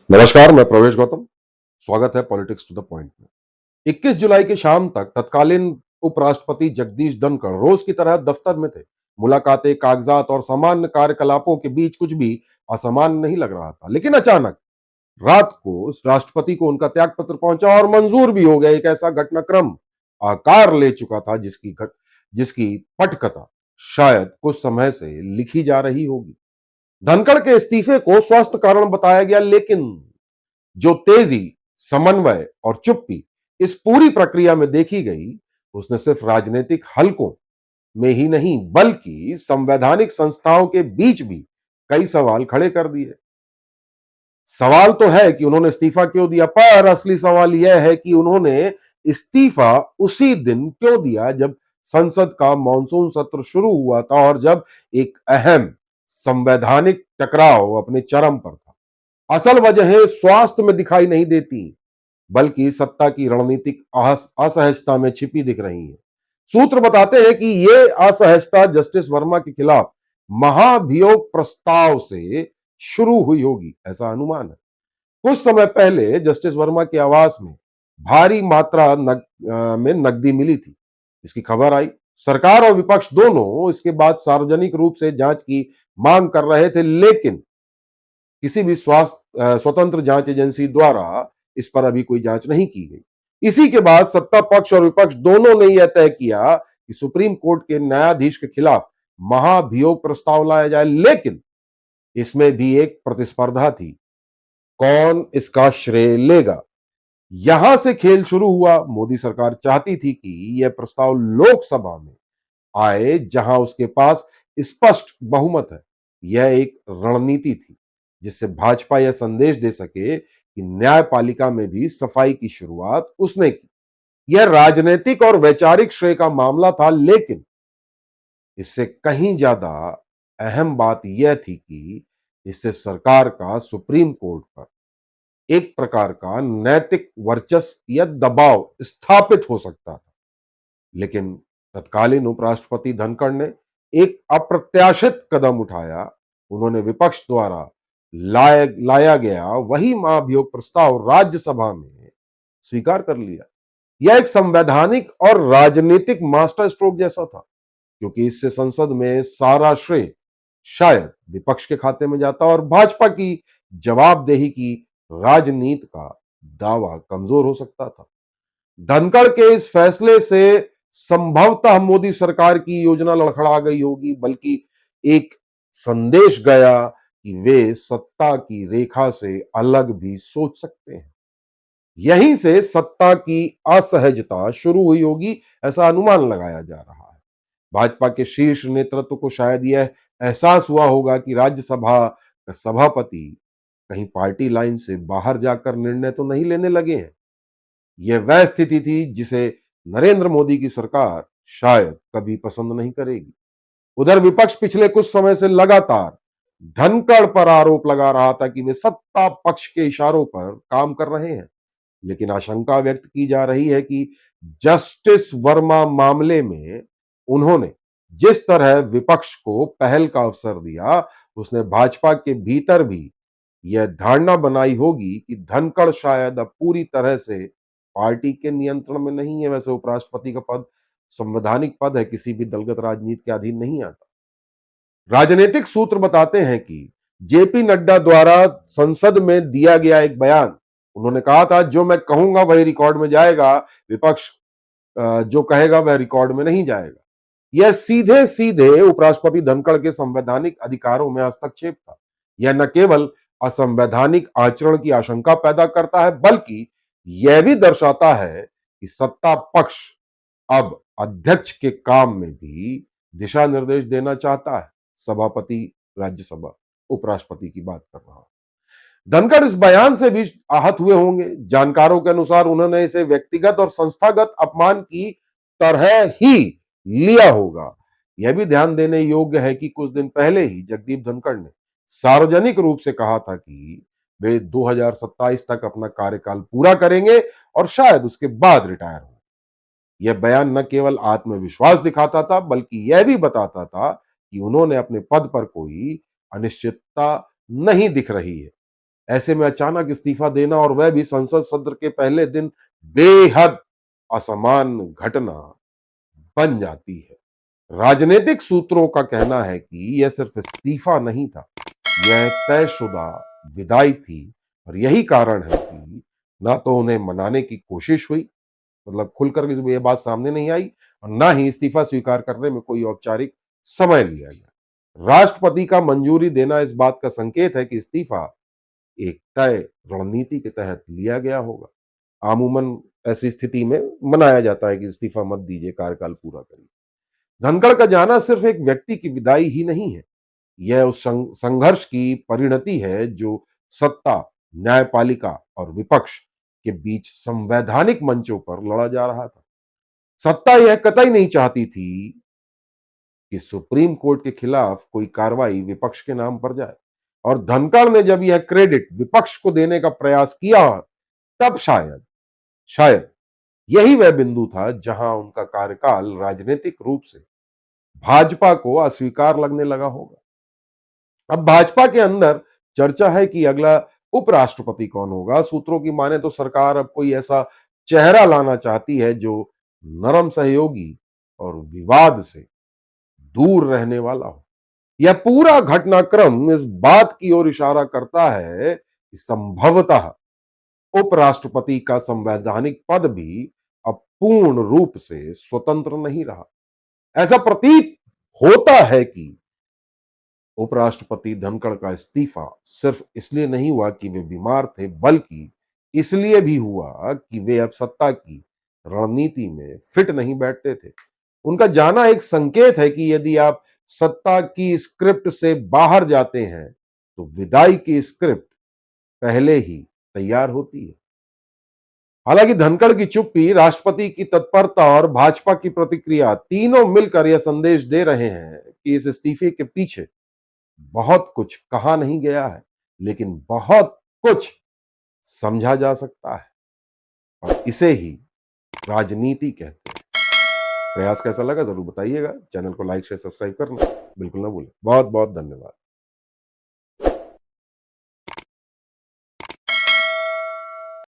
नमस्कार, मैं प्रवेश गौतम। स्वागत है पॉलिटिक्स टू द पॉइंट में। 21 जुलाई की शाम तक तत्कालीन उपराष्ट्रपति जगदीश धनखड़ रोज की तरह दफ्तर में थे। मुलाकातें, कागजात और सामान्य कार्यकलापों के बीच कुछ भी असामान्य नहीं लग रहा था, लेकिन अचानक रात को राष्ट्रपति को उनका त्याग पत्र पहुंचा और मंजूर भी हो गया। एक ऐसा घटनाक्रम आकार ले चुका था जिसकी पटकथा शायद कुछ समय से लिखी जा रही होगी। धनखड़ के इस्तीफे को स्वास्थ्य कारण बताया गया, लेकिन जो तेजी, समन्वय और चुप्पी इस पूरी प्रक्रिया में देखी गई, उसने सिर्फ राजनीतिक हलकों में ही नहीं बल्कि संवैधानिक संस्थाओं के बीच भी कई सवाल खड़े कर दिए। सवाल तो है कि उन्होंने इस्तीफा क्यों दिया, पर असली सवाल यह है कि उन्होंने इस्तीफा उसी दिन क्यों दिया जब संसद का मॉनसून सत्र शुरू हुआ था और जब एक अहम संवैधानिक टकराव अपने चरम पर था। असल वजहें स्वास्थ्य में दिखाई नहीं देती, बल्कि सत्ता की रणनीतिक असहजता में छिपी दिख रही है। सूत्र बताते हैं कि यह असहजता जस्टिस वर्मा के खिलाफ महाभियोग प्रस्ताव से शुरू हुई होगी, ऐसा अनुमान है। कुछ समय पहले जस्टिस वर्मा के आवास में भारी मात्रा में नकदी मिली थी। इसकी खबर आई। सरकार और विपक्ष दोनों इसके बाद सार्वजनिक रूप से जांच की मांग कर रहे थे, लेकिन किसी भी स्वतंत्र जांच एजेंसी द्वारा इस पर अभी कोई जांच नहीं की गई। इसी के बाद सत्ता पक्ष और विपक्ष दोनों ने यह तय किया कि सुप्रीम कोर्ट के न्यायाधीश के खिलाफ महाभियोग प्रस्ताव लाया जाए, लेकिन इसमें भी एक प्रतिस्पर्धा थी। कौन इसका श्रेय लेगा? यहां से खेल शुरू हुआ। मोदी सरकार चाहती थी कि यह प्रस्ताव लोकसभा में आए, जहां उसके पास स्पष्ट बहुमत है। यह एक रणनीति थी जिससे भाजपा यह संदेश दे सके कि न्यायपालिका में भी सफाई की शुरुआत उसने की। यह राजनीतिक और वैचारिक श्रेय का मामला था, लेकिन इससे कहीं ज्यादा अहम बात यह थी कि इससे सरकार का सुप्रीम कोर्ट पर एक प्रकार का नैतिक वर्चस्व या दबाव स्थापित हो सकता था। लेकिन तत्कालीन उपराष्ट्रपति धनखड़ ने एक अप्रत्याशित कदम उठाया। उन्होंने विपक्ष द्वारा लाया गया वही महाभियोग प्रस्ताव राज्यसभा में स्वीकार कर लिया। यह एक संवैधानिक और राजनीतिक मास्टर स्ट्रोक जैसा था, क्योंकि इससे संसद में सारा श्रेय शायद विपक्ष के खाते में जाता और भाजपा की जवाबदेही की राजनीति का दावा कमजोर हो सकता था। धनखड़ के इस फैसले से संभवतः मोदी सरकार की योजना लड़खड़ा गई होगी, बल्कि एक संदेश गया कि वे सत्ता की रेखा से अलग भी सोच सकते हैं। यहीं से सत्ता की असहजता शुरू हुई होगी, ऐसा अनुमान लगाया जा रहा है। भाजपा के शीर्ष नेतृत्व को शायद यह एहसास हुआ होगा कि राज्यसभा का सभापति कहीं पार्टी लाइन से बाहर जाकर निर्णय तो नहीं लेने लगे हैं। यह वह स्थिति थी जिसे नरेंद्र मोदी की सरकार शायद कभी पसंद नहीं करेगी। उधर विपक्ष पिछले कुछ समय से लगातार धनखड़ पर आरोप लगा रहा था कि वे सत्ता पक्ष के इशारों पर काम कर रहे हैं, लेकिन आशंका व्यक्त की जा रही है कि जस्टिस वर्मा मामले में उन्होंने जिस तरह विपक्ष को पहल का अवसर दिया, उसने भाजपा के भीतर भी यह धारणा बनाई होगी कि धनखड़ शायद अब पूरी तरह से पार्टी के नियंत्रण में नहीं है। वैसे उपराष्ट्रपति का पद संवैधानिक पद है, किसी भी दलगत राजनीति के अधीन नहीं आता। राजनीतिक सूत्र बताते हैं कि जेपी नड्डा द्वारा संसद में दिया गया एक बयान, उन्होंने कहा था जो मैं कहूंगा वही रिकॉर्ड में जाएगा, विपक्ष जो कहेगा वह रिकॉर्ड में नहीं जाएगा। यह सीधे सीधे उपराष्ट्रपति धनखड़ के संवैधानिक अधिकारों में हस्तक्षेप था। यह न केवल असंवैधानिक आचरण की आशंका पैदा करता है, बल्कि यह भी दर्शाता है कि सत्ता पक्ष अब अध्यक्ष के काम में भी दिशा निर्देश देना चाहता है। सभापति राज्यसभा उपराष्ट्रपति की बात कर रहा हूं। धनखड़ इस बयान से भी आहत हुए होंगे। जानकारों के अनुसार उन्होंने इसे व्यक्तिगत और संस्थागत अपमान की तरह ही लिया होगा। यह भी ध्यान देने योग्य है कि कुछ दिन पहले ही जगदीप धनखड़ ने सार्वजनिक रूप से कहा था कि वे 2027 तक अपना कार्यकाल पूरा करेंगे और शायद उसके बाद रिटायर होंगे। यह बयान न केवल आत्मविश्वास दिखाता था, बल्कि यह भी बताता था कि उन्होंने अपने पद पर कोई अनिश्चितता नहीं दिख रही है। ऐसे में अचानक इस्तीफा देना और वह भी संसद सत्र के पहले दिन बेहद असमान घटना बन जाती है। राजनीतिक सूत्रों का कहना है कि यह सिर्फ इस्तीफा नहीं था, यह तयशुदा विदाई थी और यही कारण है कि ना तो उन्हें मनाने की कोशिश हुई, मतलब खुलकर ये बात सामने नहीं आई, और ना ही इस्तीफा स्वीकार करने में कोई औपचारिक समय लिया गया। राष्ट्रपति का मंजूरी देना इस बात का संकेत है कि इस्तीफा एक तय रणनीति के तहत लिया गया होगा। अमूमन ऐसी स्थिति में मनाया जाता है कि इस्तीफा मत दीजिए, कार्यकाल पूरा करिए। धनखड़ का जाना सिर्फ एक व्यक्ति की विदाई ही नहीं है, यह उस संघर्ष की परिणति है जो सत्ता, न्यायपालिका और विपक्ष के बीच संवैधानिक मंचों पर लड़ा जा रहा था। सत्ता यह कतई नहीं चाहती थी कि सुप्रीम कोर्ट के खिलाफ कोई कार्रवाई विपक्ष के नाम पर जाए, और धनखड़ ने जब यह क्रेडिट विपक्ष को देने का प्रयास किया, तब शायद शायद यही वह बिंदु था जहां उनका कार्यकाल राजनीतिक रूप से भाजपा को अस्वीकार लगने लगा होगा। अब भाजपा के अंदर चर्चा है कि अगला उपराष्ट्रपति कौन होगा। सूत्रों की माने तो सरकार अब कोई ऐसा चेहरा लाना चाहती है जो नरम, सहयोगी और विवाद से दूर रहने वाला हो। यह पूरा घटनाक्रम इस बात की ओर इशारा करता है कि संभवतः उपराष्ट्रपति का संवैधानिक पद भी अब पूर्ण रूप से स्वतंत्र नहीं रहा। ऐसा प्रतीत होता है कि उपराष्ट्रपति धनखड़ का इस्तीफा सिर्फ इसलिए नहीं हुआ कि वे बीमार थे, बल्कि इसलिए भी हुआ कि वे अब सत्ता की रणनीति में फिट नहीं बैठते थे। उनका जाना एक संकेत है कि यदि आप सत्ता की स्क्रिप्ट से बाहर जाते हैं तो विदाई की स्क्रिप्ट पहले ही तैयार होती है। हालांकि धनखड़ की चुप्पी, राष्ट्रपति की तत्परता और भाजपा की प्रतिक्रिया तीनों मिलकर यह संदेश दे रहे हैं कि इस इस्तीफे के पीछे बहुत कुछ कहा नहीं गया है, लेकिन बहुत कुछ समझा जा सकता है, और इसे ही राजनीति कहते हैं। प्रयास कैसा लगा जरूर बताइएगा। चैनल को लाइक शेयर सब्सक्राइब करना बिल्कुल ना भूलें। बहुत बहुत धन्यवाद।